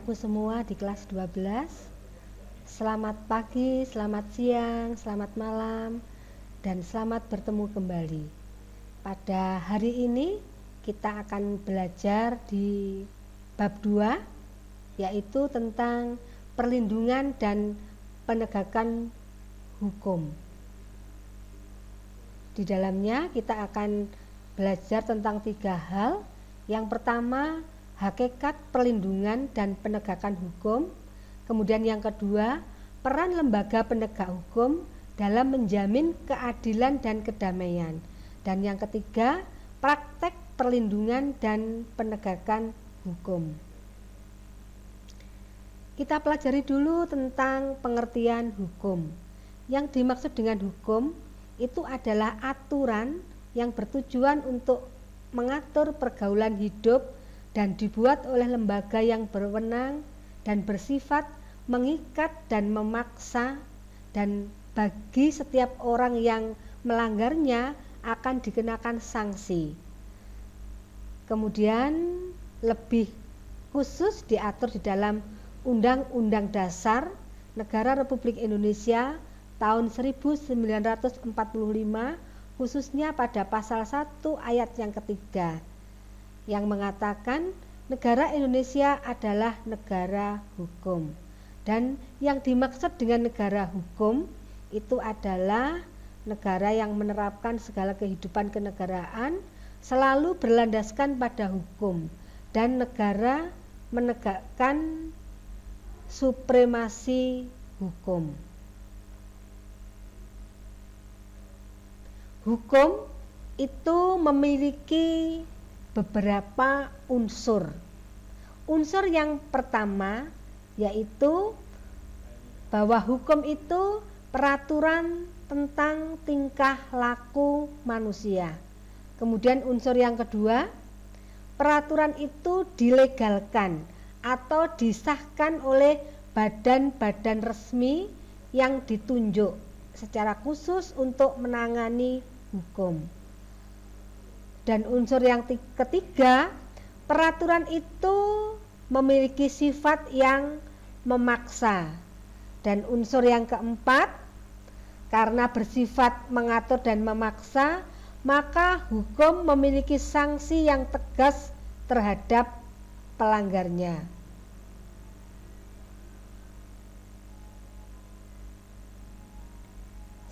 anak-anakku semua di kelas 12. Selamat pagi, selamat siang, selamat malam, dan selamat bertemu kembali. Pada hari ini kita akan belajar di bab 2, yaitu tentang perlindungan dan penegakan hukum. Di dalamnya kita akan belajar tentang 3 hal. Yang pertama, hakikat perlindungan dan penegakan hukum. Kemudian yang kedua, peran lembaga penegak hukum dalam menjamin keadilan dan kedamaian. Dan yang ketiga, praktek perlindungan dan penegakan hukum. Kita pelajari dulu tentang pengertian hukum. Yang dimaksud dengan hukum itu adalah aturan yang bertujuan untuk mengatur pergaulan hidup dan dibuat oleh lembaga yang berwenang dan bersifat mengikat dan memaksa, dan bagi setiap orang yang melanggarnya akan dikenakan sanksi. Kemudian lebih khusus diatur di dalam Undang-Undang Dasar Negara Republik Indonesia tahun 1945, khususnya pada pasal 1 ayat yang ketiga, yang mengatakan negara Indonesia adalah negara hukum. Dan yang dimaksud dengan negara hukum itu adalah negara yang menerapkan segala kehidupan kenegaraan selalu berlandaskan pada hukum, dan negara menegakkan supremasi hukum. Hukum itu memiliki beberapa unsur. Unsur yang pertama yaitu bahwa hukum itu peraturan tentang tingkah laku manusia. Kemudian unsur yang kedua, peraturan itu dilegalkan atau disahkan oleh badan-badan resmi yang ditunjuk secara khusus untuk menangani hukum. Dan unsur yang ketiga, peraturan itu memiliki sifat yang memaksa. Dan unsur yang keempat, karena bersifat mengatur dan memaksa, maka hukum memiliki sanksi yang tegas terhadap pelanggarnya.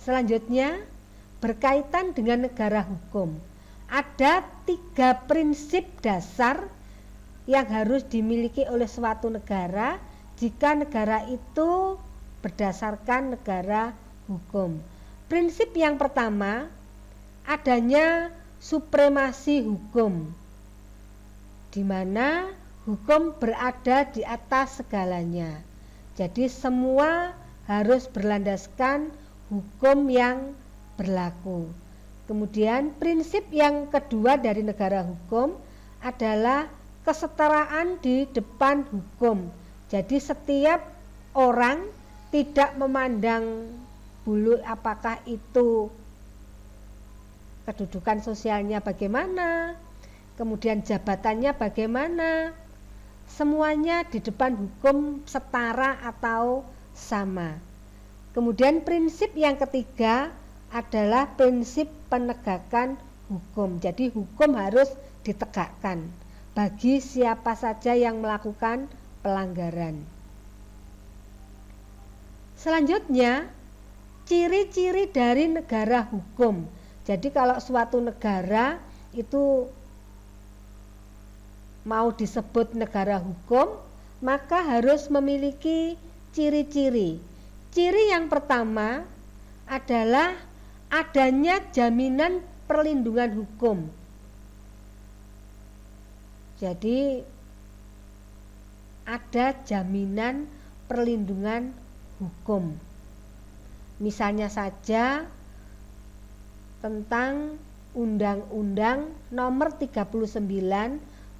Selanjutnya, berkaitan dengan negara hukum, ada 3 prinsip dasar yang harus dimiliki oleh suatu negara jika negara itu berdasarkan negara hukum. Prinsip yang pertama, adanya supremasi hukum, di mana hukum berada di atas segalanya. Jadi semua harus berlandaskan hukum yang berlaku. Kemudian prinsip yang kedua dari negara hukum adalah kesetaraan di depan hukum. Jadi setiap orang tidak memandang bulu apakah itu kedudukan sosialnya bagaimana, kemudian jabatannya bagaimana, semuanya di depan hukum setara atau sama. Kemudian prinsip yang ketiga adalah prinsip penegakan hukum. Jadi hukum harus ditegakkan bagi siapa saja yang melakukan pelanggaran. Selanjutnya, ciri-ciri dari negara hukum. Jadi kalau suatu negara itu mau disebut negara hukum, maka harus memiliki ciri-ciri. Ciri yang pertama adalah adanya jaminan perlindungan hukum. Jadi ada jaminan perlindungan hukum. Misalnya saja tentang Undang-Undang Nomor 39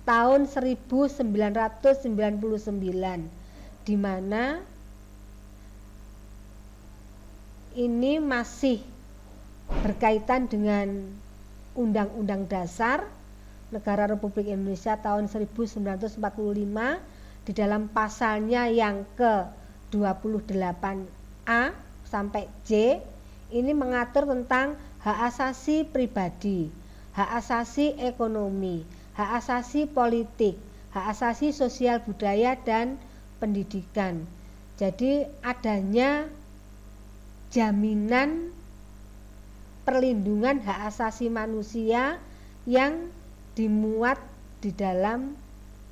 tahun 1999, di mana ini masih berkaitan dengan Undang-Undang Dasar Negara Republik Indonesia tahun 1945, di dalam pasalnya yang ke-28A sampai J ini mengatur tentang hak asasi pribadi, hak asasi ekonomi, hak asasi politik, hak asasi sosial budaya dan pendidikan. Jadi adanya jaminan perlindungan hak asasi manusia yang dimuat di dalam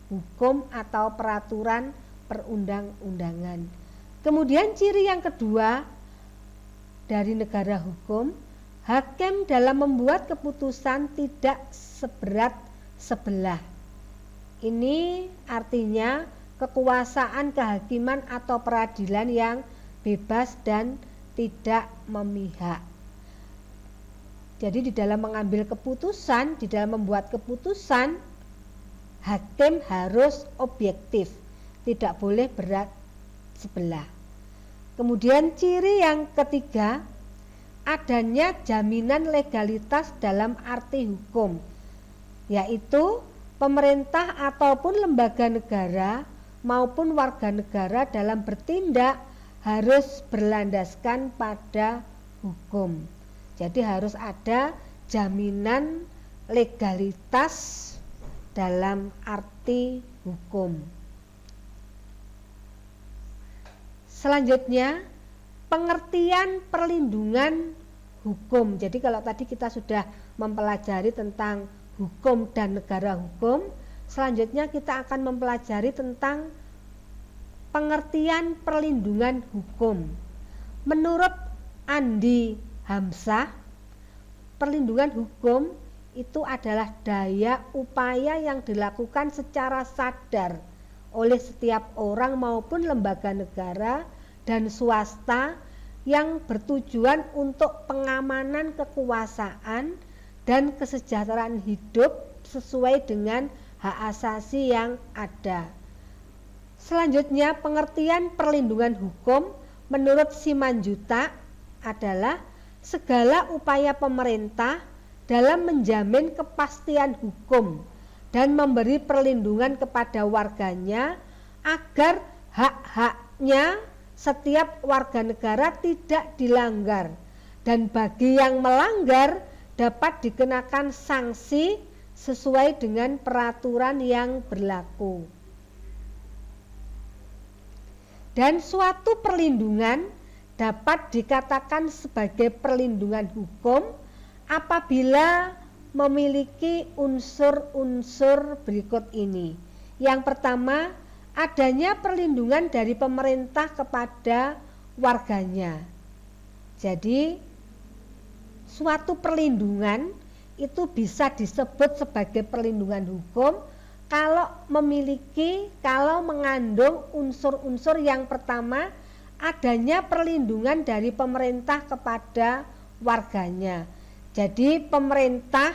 hukum atau peraturan perundang-undangan. Kemudian ciri yang kedua dari negara hukum, hakim dalam membuat keputusan tidak seberat sebelah. Ini artinya kekuasaan kehakiman atau peradilan yang bebas dan tidak memihak. Jadi di dalam mengambil keputusan, di dalam membuat keputusan, hakim harus objektif, tidak boleh berat sebelah. Kemudian ciri yang ketiga, adanya jaminan legalitas dalam arti hukum, yaitu pemerintah ataupun lembaga negara maupun warga negara dalam bertindak harus berlandaskan pada hukum. Jadi harus ada jaminan legalitas dalam arti hukum. Selanjutnya, pengertian perlindungan hukum. Jadi kalau tadi kita sudah mempelajari tentang hukum dan negara hukum, selanjutnya kita akan mempelajari tentang pengertian perlindungan hukum. Menurut Andi Hamzah, perlindungan hukum itu adalah daya upaya yang dilakukan secara sadar oleh setiap orang maupun lembaga negara dan swasta yang bertujuan untuk pengamanan kekuasaan dan kesejahteraan hidup sesuai dengan hak asasi yang ada. Selanjutnya, pengertian perlindungan hukum menurut Simanjuntak adalah segala upaya pemerintah dalam menjamin kepastian hukum dan memberi perlindungan kepada warganya agar hak-haknya setiap warga negara tidak dilanggar, dan bagi yang melanggar dapat dikenakan sanksi sesuai dengan peraturan yang berlaku. Dan suatu perlindungan dapat dikatakan sebagai perlindungan hukum apabila memiliki unsur-unsur berikut ini. Yang pertama, adanya perlindungan dari pemerintah kepada warganya. Jadi, suatu perlindungan itu bisa disebut sebagai perlindungan hukum kalau mengandung unsur-unsur yang pertama, adanya perlindungan dari pemerintah kepada warganya. Jadi pemerintah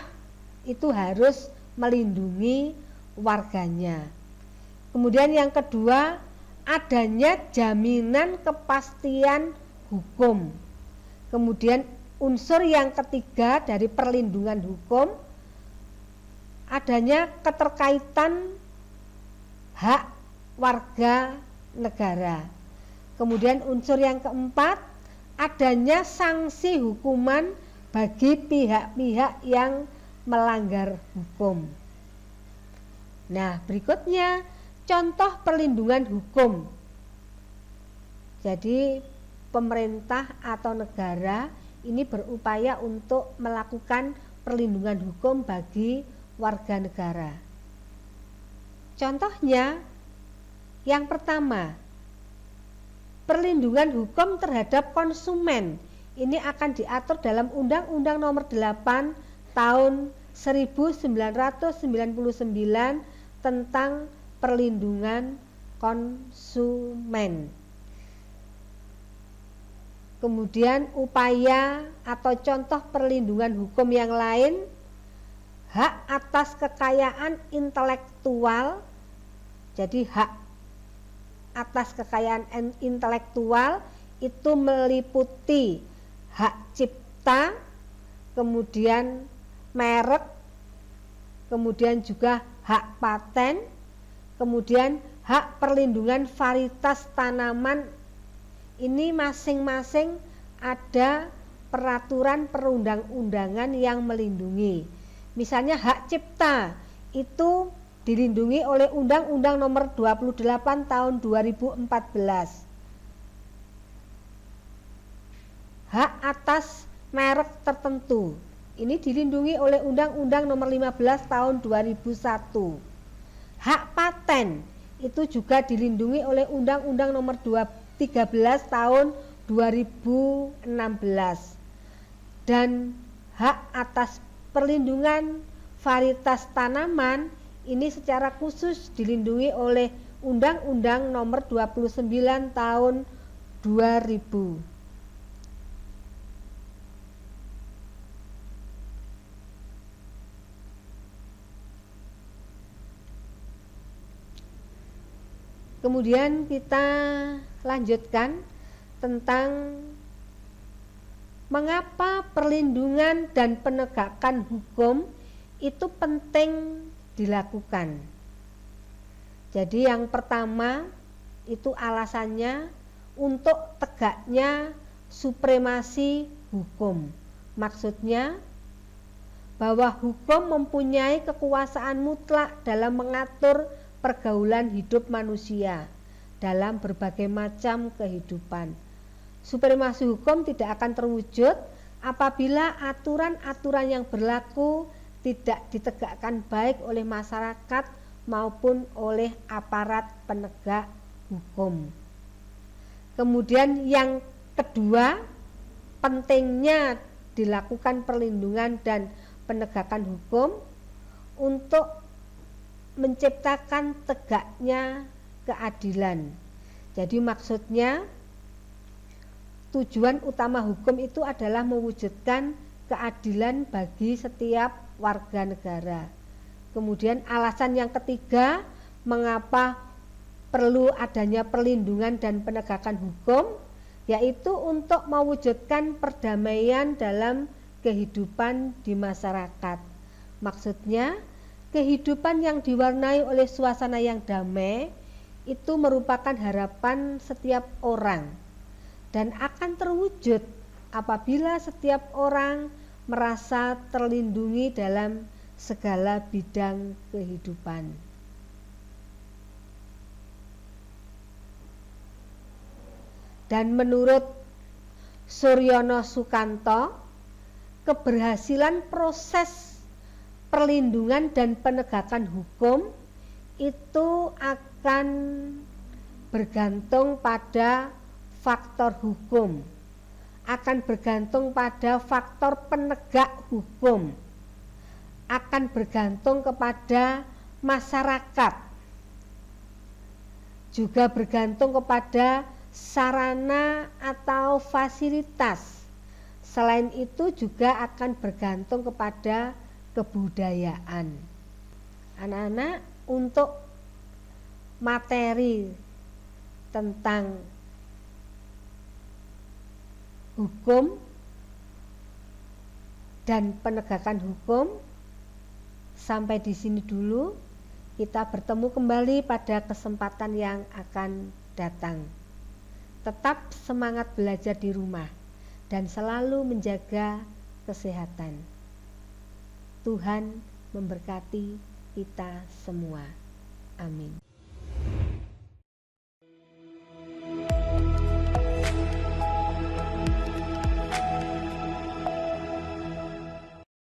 itu harus melindungi warganya. Kemudian yang kedua, adanya jaminan kepastian hukum. Kemudian unsur yang ketiga dari perlindungan hukum, adanya keterkaitan hak warga negara. Kemudian unsur yang keempat, adanya sanksi hukuman bagi pihak-pihak yang melanggar hukum. Nah, berikutnya contoh perlindungan hukum. Jadi pemerintah atau negara ini berupaya untuk melakukan perlindungan hukum bagi warga negara. Contohnya, yang pertama, perlindungan hukum terhadap konsumen. Ini akan diatur dalam Undang-Undang Nomor 8 Tahun 1999 tentang perlindungan konsumen. Kemudian upaya atau contoh perlindungan hukum yang lain, hak atas kekayaan intelektual. Jadi hak atas kekayaan intelektual itu meliputi hak cipta, kemudian merek, kemudian juga hak paten, kemudian hak perlindungan varietas tanaman ini masing-masing ada peraturan perundang-undangan yang melindungi. Misalnya hak cipta itu dilindungi oleh Undang-Undang Nomor 28 Tahun 2014. Hak atas merek tertentu ini dilindungi oleh Undang-Undang Nomor 15 Tahun 2001. Hak paten itu juga dilindungi oleh Undang-Undang Nomor 13 Tahun 2016. Dan hak atas perlindungan varietas tanaman ini secara khusus dilindungi oleh Undang-Undang Nomor 29 Tahun 2000. Kemudian kita lanjutkan tentang mengapa perlindungan dan penegakan hukum itu penting dilakukan. Jadi yang pertama itu alasannya untuk tegaknya supremasi hukum. Maksudnya bahwa hukum mempunyai kekuasaan mutlak dalam mengatur pergaulan hidup manusia dalam berbagai macam kehidupan. Supremasi hukum tidak akan terwujud apabila aturan-aturan yang berlaku tidak ditegakkan baik oleh masyarakat maupun oleh aparat penegak hukum. Kemudian yang kedua, pentingnya dilakukan perlindungan dan penegakan hukum untuk menciptakan tegaknya keadilan. Jadi maksudnya tujuan utama hukum itu adalah mewujudkan keadilan bagi setiap warga negara. Kemudian alasan yang ketiga mengapa perlu adanya perlindungan dan penegakan hukum, yaitu untuk mewujudkan perdamaian dalam kehidupan di masyarakat. Maksudnya kehidupan yang diwarnai oleh suasana yang damai itu merupakan harapan setiap orang dan akan terwujud apabila setiap orang merasa terlindungi dalam segala bidang kehidupan. Dan menurut Suryono Sukanto, keberhasilan proses perlindungan dan penegakan hukum itu akan bergantung pada faktor hukum, akan bergantung pada faktor penegak hukum, akan bergantung kepada masyarakat, juga bergantung kepada sarana atau fasilitas. Selain itu juga akan bergantung kepada kebudayaan. Anak-anak, untuk materi tentang hukum dan penegakan hukum sampai di sini dulu. Kita bertemu kembali pada kesempatan yang akan datang. Tetap semangat belajar di rumah dan selalu menjaga kesehatan. Tuhan memberkati kita semua. Amin.